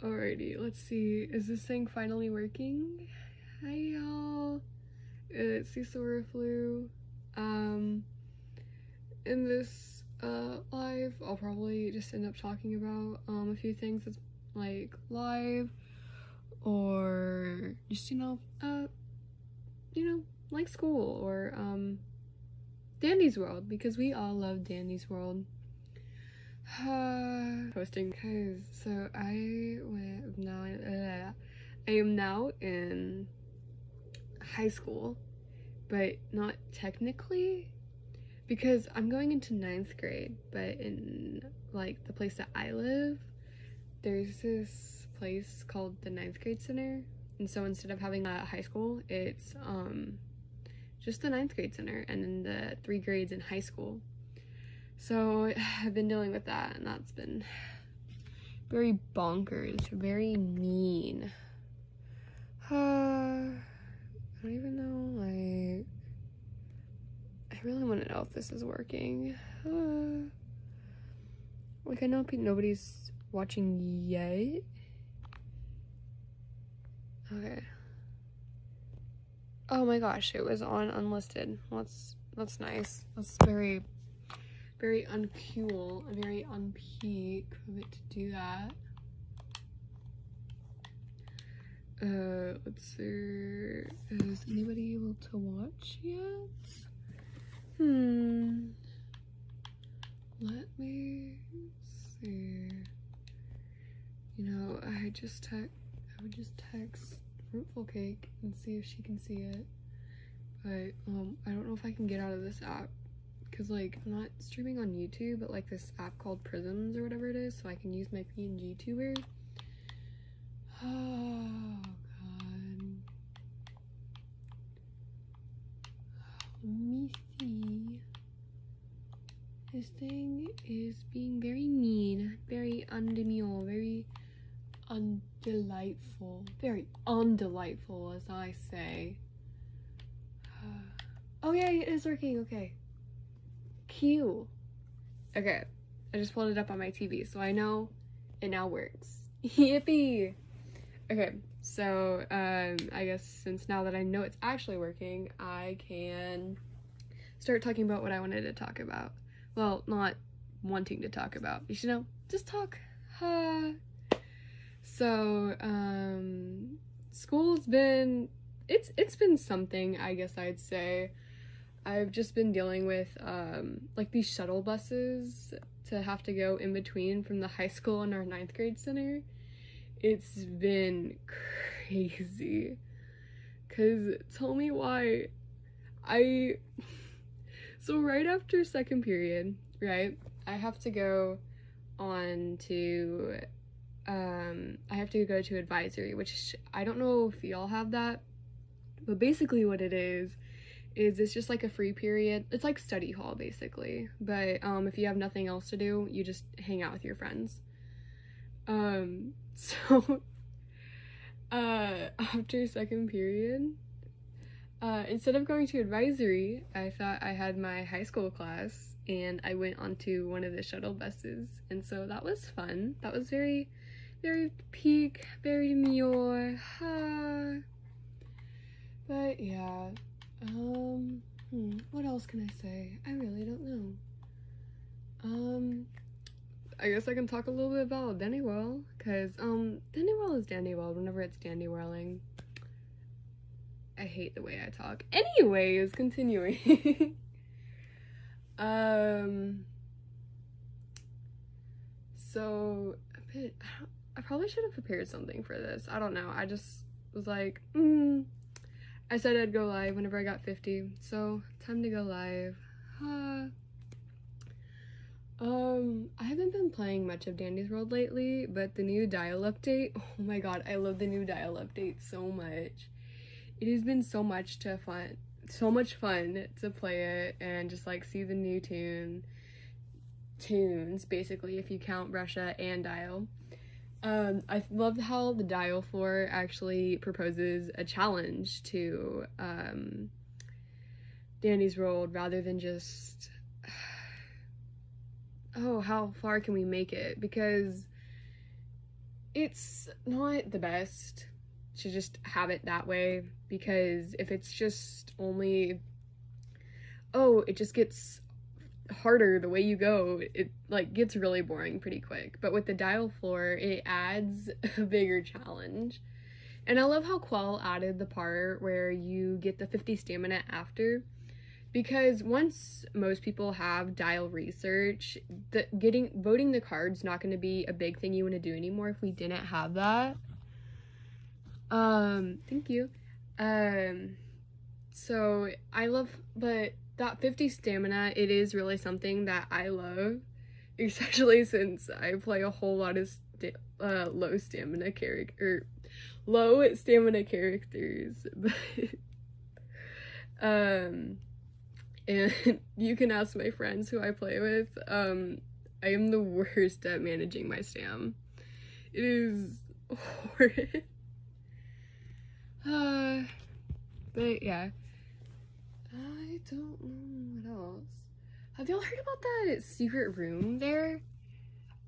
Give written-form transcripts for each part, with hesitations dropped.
Alrighty, let's see. Is this thing finally working? Hi y'all. It's Esoraflu. In this live, I'll probably just end up talking about a few things that's like live or just like school or Dandy's World, because we all love Dandy's World. Posting because so I am now in high school, but not technically because I'm going into 9th grade, but in like the place that I live, there's this place called the 9th grade center, and so instead of having a high school, it's just the 9th grade center and then the 3 grades in high school. So I've been dealing with that, and that's been very bonkers, very mean. I don't even know, like, I really want to know if this is working. Like, I know nobody's watching yet. Okay. Oh my gosh, it was on unlisted. That's nice. That's very uncool, very unpeak of it to do that. Let's see. Is anybody able to watch yet? Let me see. You know, I would just text Fruitful Cake and see if she can see it. But I don't know if I can get out of this app. Because, like, I'm not streaming on YouTube, but, like, this app called Prisms or whatever it is, so I can use my PNG tuber. Oh, God. Let me see. This thing is being very mean, very undemure, very undelightful. Very undelightful, as I say. Oh, yeah, it is working, okay. Q. Okay, I just pulled it up on my TV, so I know it now works. Yippee! Okay, so I guess since now that I know it's actually working, I can start talking about what I wanted to talk about. Well, not wanting to talk about, but you know, just talk. So school's been it's been something, I guess I'd say. I've just been dealing with like these shuttle buses to have to go in between from the high school and our 9th grade center. It's been crazy. Cause tell me why. So right after second period, right, I have to go on to I have to go to advisory, which I don't know if y'all have that, but basically what it is it's just like a free period. It's like study hall basically, but if you have nothing else to do, you just hang out with your friends. So after second period, instead of going to advisory, I thought I had my high school class, and I went onto one of the shuttle buses, and so that was fun. That was very peak, very demure. But yeah. What else can I say? I really don't know. I guess I can talk a little bit about Dandy Whirl, because, Dandy Whirl is Dandy Whirl whenever it's Dandy Whirling. I hate the way I talk. Anyways, continuing. So, I probably should have prepared something for this. I don't know. I just was like, I said I'd go live whenever I got 50, so time to go live. I haven't been playing much of Dandy's World lately, but the new dial update, oh my god, I love the new dial update so much. It has been so much fun to play it and just like see the new tunes, basically, if you count Russia and Dial. I love how the Dial floor actually proposes a challenge to Dandy's World rather than just oh, how far can we make it? Because it's not the best to just have it that way, because if it's just only, oh, it just gets harder the way you go, it like gets really boring pretty quick. But with the dial floor, it adds a bigger challenge. And I love how Quell added the part where you get the 50 stamina after, because once most people have dial research, voting the card's not going to be a big thing you want to do anymore if we didn't have that. Thank you. So I love, but that 50 stamina, it is really something that I love, especially since I play a whole lot of low stamina characters. But and you can ask my friends who I play with. I am the worst at managing my stam. It is horrid. But yeah, I don't know what else. Have y'all heard about that secret room there?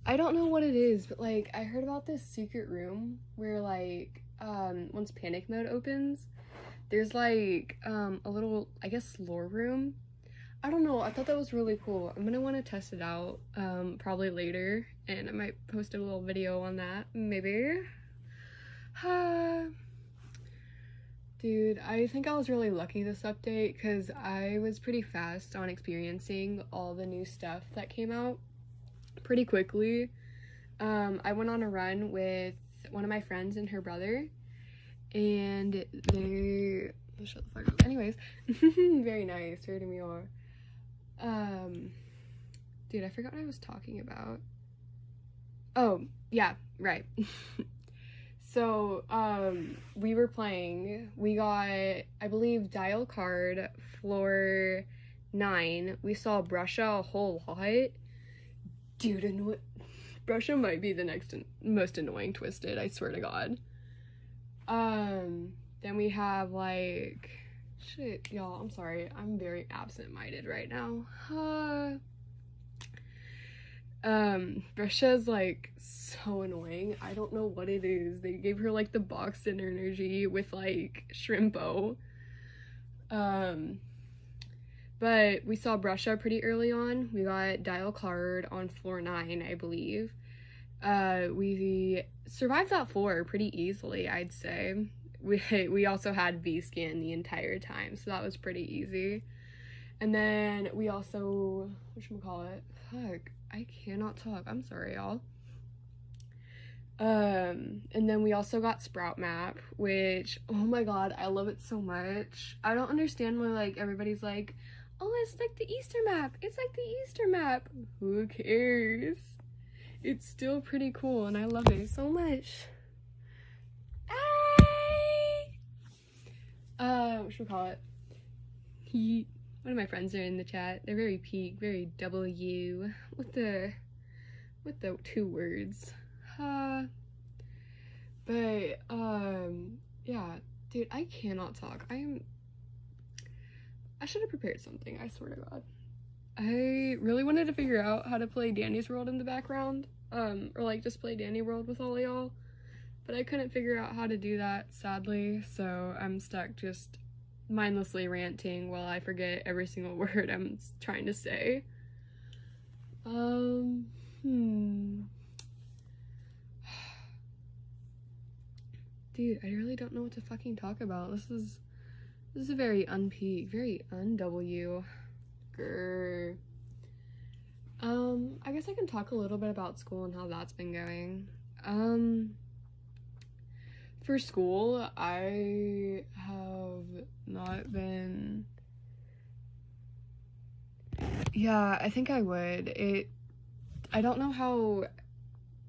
I don't know what it is, but like I heard about this secret room where like once panic mode opens, there's like a little, I guess, lore room. I don't know, I thought that was really cool. I'm gonna want to test it out probably later, and I might post a little video on that, maybe. Dude, I think I was really lucky this update because I was pretty fast on experiencing all the new stuff that came out pretty quickly. I went on a run with one of my friends and her brother, and they shut the fuck up. Anyways, very nice, hurting me on. Dude, I forgot what I was talking about. Oh, yeah, right. So, we were playing, we got, I believe, dial card, floor 9. We saw Brusha a whole lot. Dude, Brusha might be the next most annoying Twisted, I swear to God. Then we have, like, shit, y'all, I'm sorry, I'm very absent-minded right now. Brusha's like so annoying. I don't know what it is. They gave her like the boxed in energy with like Shrimpo. But we saw Brusha pretty early on. We got dial card on floor 9, I believe. We survived that floor pretty easily, I'd say. We also had V-scan the entire time, so that was pretty easy. And then we also, whatchamacallit? Fuck, I cannot talk. I'm sorry, y'all. And then we also got Sprout Map, which, oh my god, I love it so much. I don't understand why, like, everybody's like, oh, it's like the Easter map. It's like the Easter map. Who cares? It's still pretty cool, and I love it so much. Whatchamacallit? One of my friends are in the chat. They're very peak, very W with the 2 words. But yeah, dude, I cannot talk. I should have prepared something, I swear to God. I really wanted to figure out how to play Danny's World in the background, or like just play Danny World with all of y'all, but I couldn't figure out how to do that, sadly, so I'm stuck just mindlessly ranting while I forget every single word I'm trying to say. Dude, I really don't know what to fucking talk about. This is a very unpeak, very un-W. Grr. I guess I can talk a little bit about school and how that's been going. For school, I have not been... Yeah, I think I would. I don't know how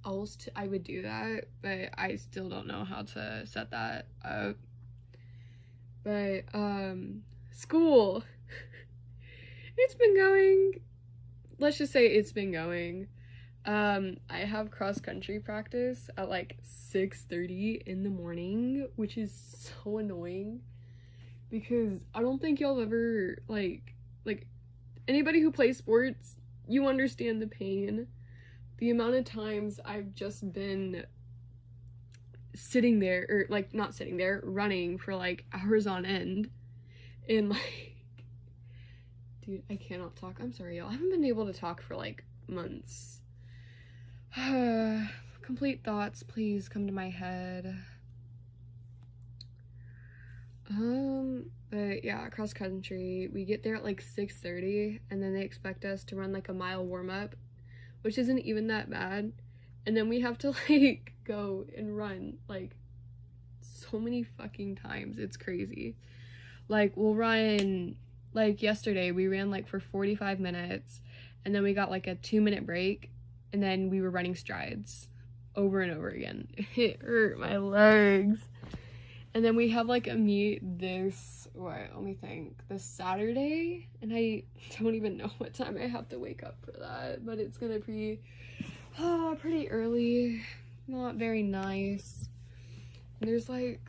else I would do that, but I still don't know how to set that up. But, school. It's been going. Let's just say it's been going. I have cross-country practice at like 6:30 in the morning, which is so annoying because I don't think y'all ever, like anybody who plays sports, you understand the pain. The amount of times I've just been sitting there, or like not sitting there, running for like hours on end. And like, dude, I cannot talk. I'm sorry, y'all. I haven't been able to talk for like months. Complete thoughts, please come to my head. But yeah, cross country, we get there at like 6:30, and then they expect us to run like a mile warm-up, which isn't even that bad, and then we have to like go and run like so many fucking times. It's crazy. Like, we'll run, like yesterday we ran like for 45 minutes, and then we got like a 2-minute break, and then we were running strides over and over again. It hurt my legs. And then we have like a meet this Saturday, and I don't even know what time I have to wake up for that, but it's gonna be pretty early, not very nice. And there's like,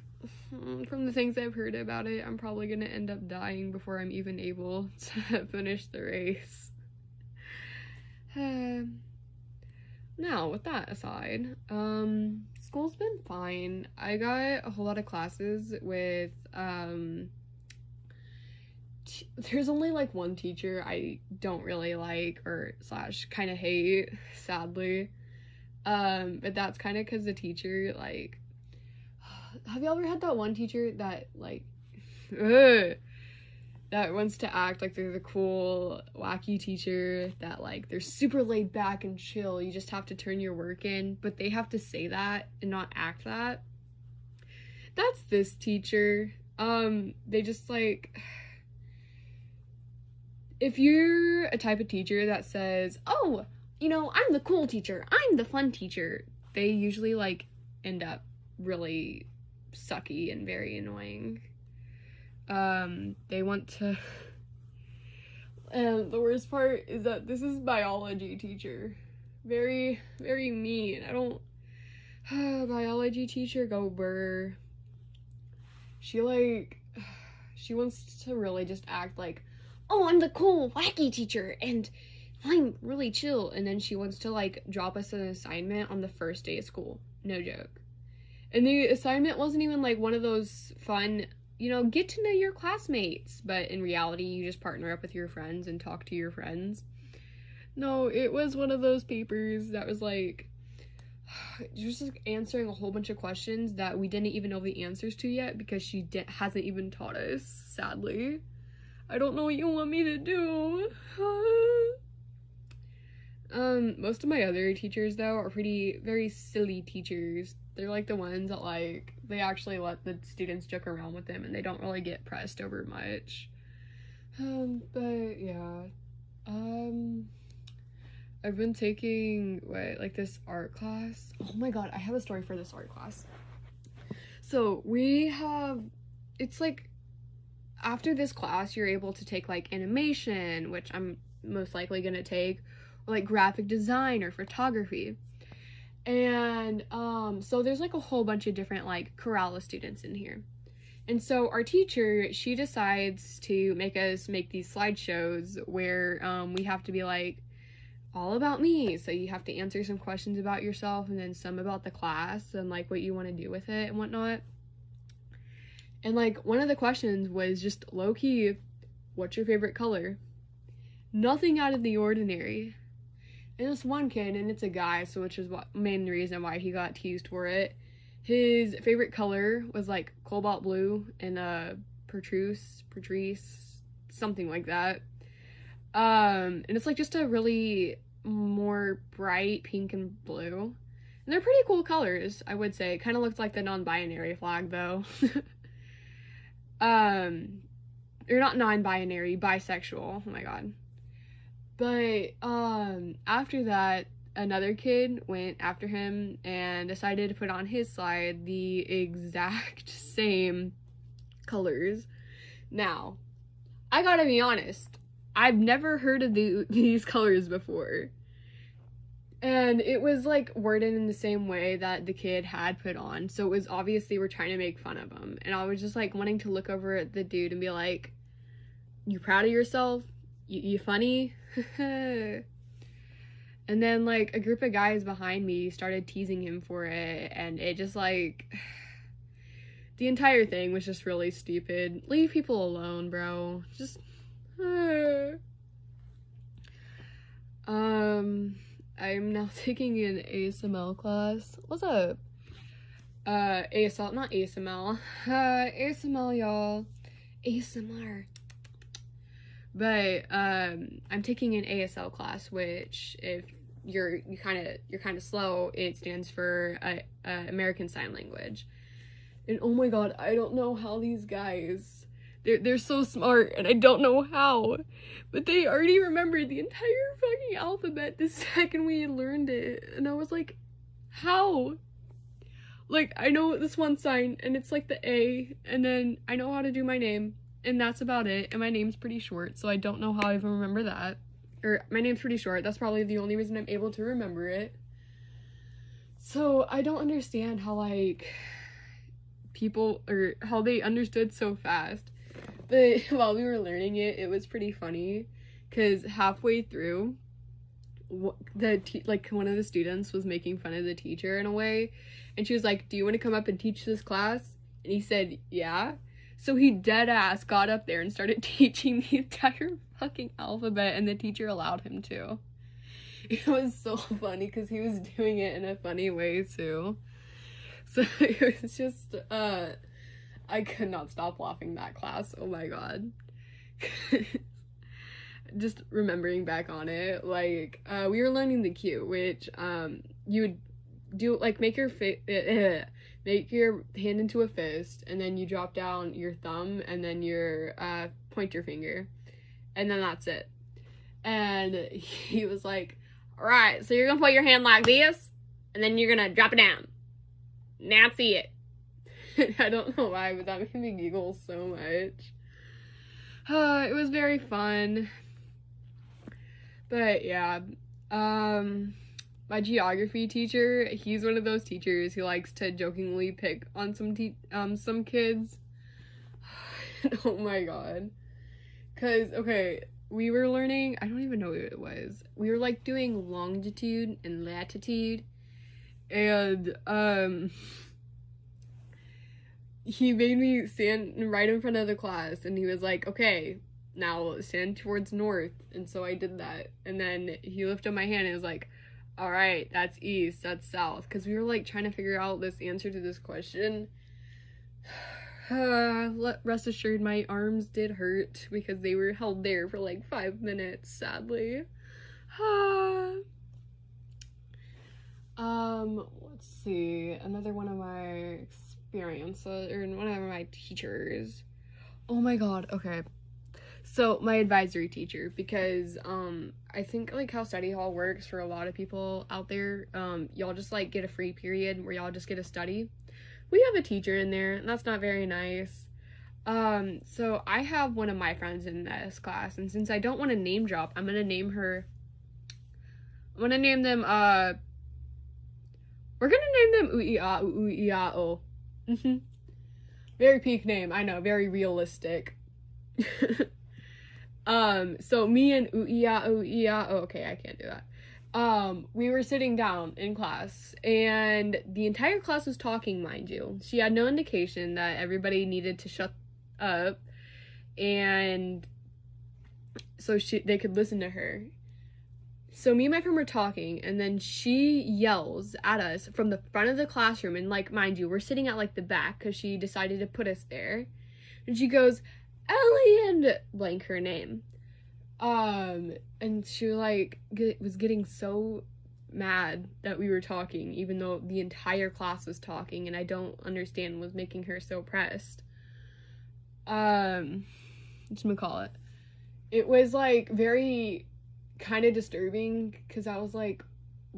from the things I've heard about it, I'm probably gonna end up dying before I'm even able to finish the race. Now, with that aside, school's been fine. I got a whole lot of classes with, there's only like one teacher I don't really like, or / kind of hate, sadly. But that's kind of because the teacher, like, have you ever had that one teacher that, like, that wants to act like they're the cool, wacky teacher, that, like, they're super laid back and chill, you just have to turn your work in, but they have to say that and not act that? That's this teacher. They just, like, if you're a type of teacher that says, oh, you know, I'm the cool teacher, I'm the fun teacher, they usually, like, end up really sucky and very annoying. They want to, and the worst part is that this is biology teacher. Very, very mean. I don't, biology teacher, go burr. She wants to really just act like, oh, I'm the cool, wacky teacher, and I'm really chill, and then she wants to, like, drop us an assignment on the first day of school. No joke. And the assignment wasn't even, like, one of those fun, you know, get to know your classmates, but in reality, you just partner up with your friends and talk to your friends. No, it was one of those papers that was, like, just like answering a whole bunch of questions that we didn't even know the answers to yet, because she hasn't even taught us, sadly. I don't know what you want me to do. Most of my other teachers, though, are very silly teachers. They're, like, the ones that, like, they actually let the students joke around with them, and they don't really get pressed over much. But, yeah. I've been taking, this art class. Oh my god, I have a story for this art class. So, it's, like, after this class, you're able to take, like, animation, which I'm most likely gonna take, or, like, graphic design or photography. And, so there's, like, a whole bunch of different, like, Corrales students in here. And so our teacher, she decides to make us make these slideshows where, we have to be, like, all about me. So you have to answer some questions about yourself, and then some about the class, and, like, what you want to do with it and whatnot. And, like, one of the questions was just low-key, what's your favorite color? Nothing out of the ordinary. And this one kid, and it's a guy, so which is what main reason why he got teased for it. His favorite color was, like, cobalt blue and patrice, something like that. And it's, like, just a really more bright pink and blue. And they're pretty cool colors, I would say. It kind of looks like the non-binary flag, though. Or not non-binary, bisexual. Oh my god. But, after that, another kid went after him and decided to put on his slide the exact same colors. Now, I gotta be honest, I've never heard of these colors before. And it was, like, worded in the same way that the kid had put on, so it was obvious they were trying to make fun of him. And I was just, like, wanting to look over at the dude and be like, you proud of yourself? You funny? And then, like, a group of guys behind me started teasing him for it, and it just, like, the entire thing was just really stupid. Leave people alone, bro. Just, I'm now taking an ASML class. What's up? ASL, not ASML. ASML, y'all. ASMR. But, I'm taking an ASL class, which, if you're kind of slow, it stands for American Sign Language. And oh my god, I don't know how these guys, they're so smart, and I don't know how, but they already remembered the entire fucking alphabet the second we learned it. And I was like, how? Like, I know this one sign, and it's like the A, and then I know how to do my name, and that's about it. And my name's pretty short, so I don't know how I even remember that. Or, my name's pretty short, that's probably the only reason I'm able to remember it. So, I don't understand how, like, people, or how they understood so fast. But while we were learning it, it was pretty funny, because halfway through, one of the students was making fun of the teacher in a way, and she was like, "Do you want to come up and teach this class?" And he said, "Yeah." So he dead ass got up there and started teaching the entire fucking alphabet, and the teacher allowed him to. It was so funny because he was doing it in a funny way too. So it was just, I could not stop laughing that class. Oh my god. Just remembering back on it, like, we were learning the cue, which, you would do, like, make your hand into a fist, and then you drop down your thumb, and then your, pointer finger, and then that's it. And he was like, "Alright, so you're gonna put your hand like this, and then you're gonna drop it down. Now see it." I don't know why, but that made me giggle so much. It was very fun. But yeah, my geography teacher, he's one of those teachers who likes to jokingly pick on some kids. Oh my god. 'Cause, okay, we were learning, I don't even know what it was. We were, like, doing longitude and latitude, and, he made me stand right in front of the class, and he was like, "Okay, now stand towards north." And so I did that, and then he lifted my hand and was like, "Alright, that's east, that's south," because we were, like, trying to figure out this answer to this question. Rest assured, my arms did hurt because they were held there for like 5 minutes, sadly. Let's see, another one of my experiences, or one of my teachers. Oh my god, okay. So, my advisory teacher, because, I think, like, how study hall works for a lot of people out there, y'all just, like, get a free period where y'all just get to study. We have a teacher in there, and that's not very nice. So I have one of my friends in this class, and since I don't want to name drop, I'm gonna name them, we're gonna name them Uiao. Very peak name, I know, very realistic. So me and Uiao, okay, I can't do that. We were sitting down in class, and the entire class was talking, mind you. She had no indication that everybody needed to shut up, and so they could listen to her. So me and my friend were talking, and then she yells at us from the front of the classroom, and, like, mind you, we're sitting at, like, the back, because she decided to put us there, and she goes, "Ellie," and blank her name. And she, like, was getting so mad that we were talking, even though the entire class was talking, and I don't understand was making her so pressed. Whatchamacallit? It was, like, very kind of disturbing, because I was like,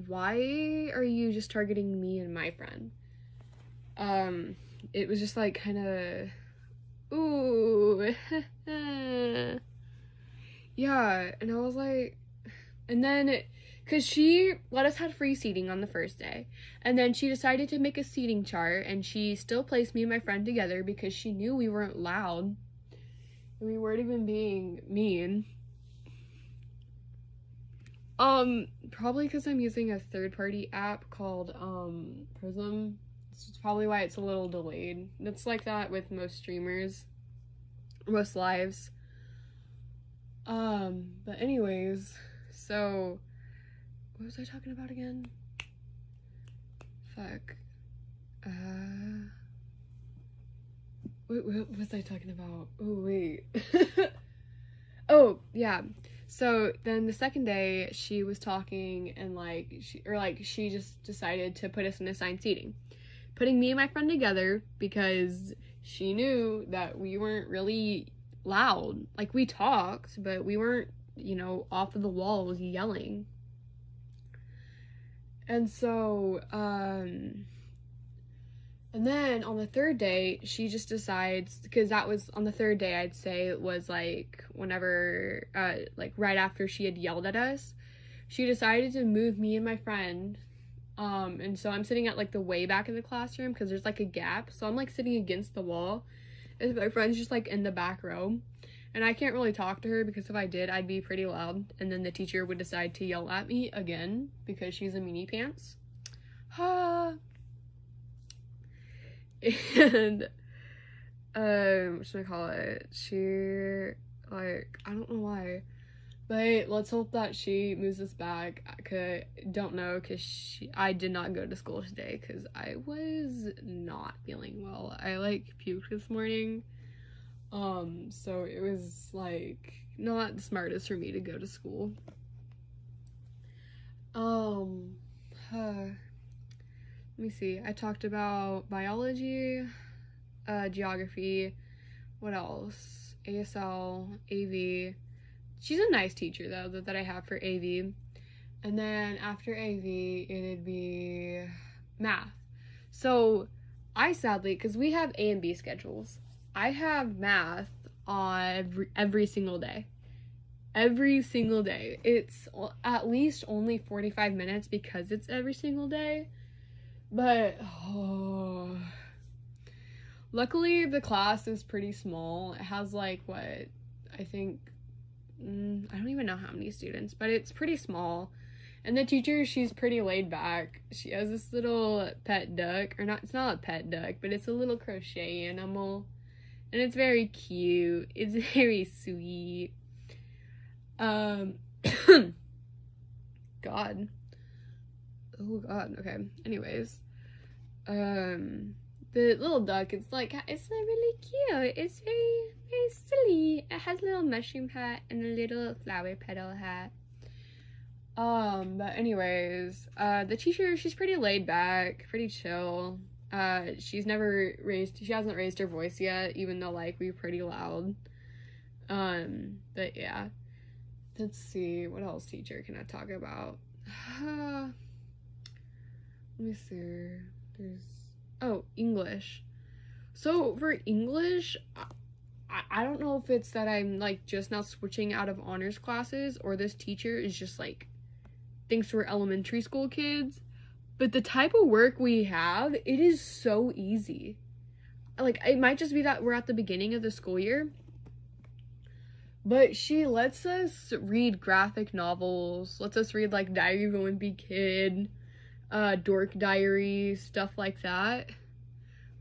why are you just targeting me and my friend? It was just, like, kind of, ooh, yeah, and I was like, and then, because she let us have free seating on the first day, and then she decided to make a seating chart, and she still placed me and my friend together because she knew we weren't loud, and we weren't even being mean. Probably because I'm using a third-party app called Prism. It's probably why it's a little delayed. It's like that with most streamers, most lives. But anyways, so what was I talking about again? Fuck. What was I talking about? Oh, wait. Oh, yeah. So then the second day she was talking and she just decided to put us in assigned seating. Putting me and my friend together because she knew that we weren't really loud. Like, we talked, but we weren't, off of the walls yelling. And so, and then on the third day, she just decides, because that was on the third day, I'd say it was like whenever, right after she had yelled at us, she decided to move me and my friend. And so I'm sitting at like the way back of the classroom because there's like a gap. So I'm like sitting against the wall, and my friend's just like in the back row. And I can't really talk to her because if I did, I'd be pretty loud. And then the teacher would decide to yell at me again because she's a meanie pants. And what should I call it? She, like, I don't know why, but let's hope that she moves us back. I don't know, because I did not go to school today because I was not feeling well. I like puked this morning, so it was like not the smartest for me to go to school. Let me see. I talked about biology, geography, what else? ASL, AV. She's a nice teacher, though, that I have for AV. And then after AV, it'd be math. So I sadly, because we have A and B schedules, I have math on every single day. Every single day. It's at least only 45 minutes because it's every single day. But, luckily the class is pretty small. It has like, what, I think, I don't even know how many students, but it's pretty small. And the teacher, she's pretty laid back. She has this little pet duck, or not, it's not a pet duck, but it's a little crochet animal. And it's very cute. It's very sweet. God. Oh god, okay. Anyways. The little duck, it's really cute. It's very, very silly. It has a little mushroom hat and a little flower petal hat. But anyways, the teacher, she's pretty laid back, pretty chill. She hasn't raised her voice yet, even though, like, we're pretty loud. But yeah. Let's see, what else teacher can I talk about? Let me see. English. So for English, I don't know if it's that I'm like just now switching out of honors classes or this teacher is just like thinks we're elementary school kids, but the type of work we have, it is so easy. Like, it might just be that we're at the beginning of the school year, but she lets us read graphic novels, lets us read like Diary of a Wimpy Kid, Dork Diary, stuff like that,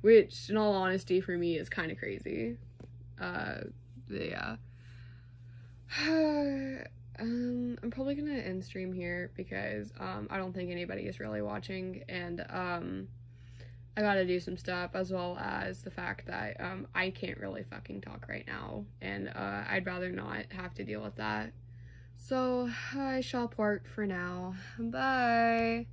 which in all honesty for me is kind of crazy. Yeah. I'm probably gonna end stream here because I don't think anybody is really watching, and I gotta do some stuff, as well as the fact that I can't really fucking talk right now, and I'd rather not have to deal with that. So I shall part for now. Bye.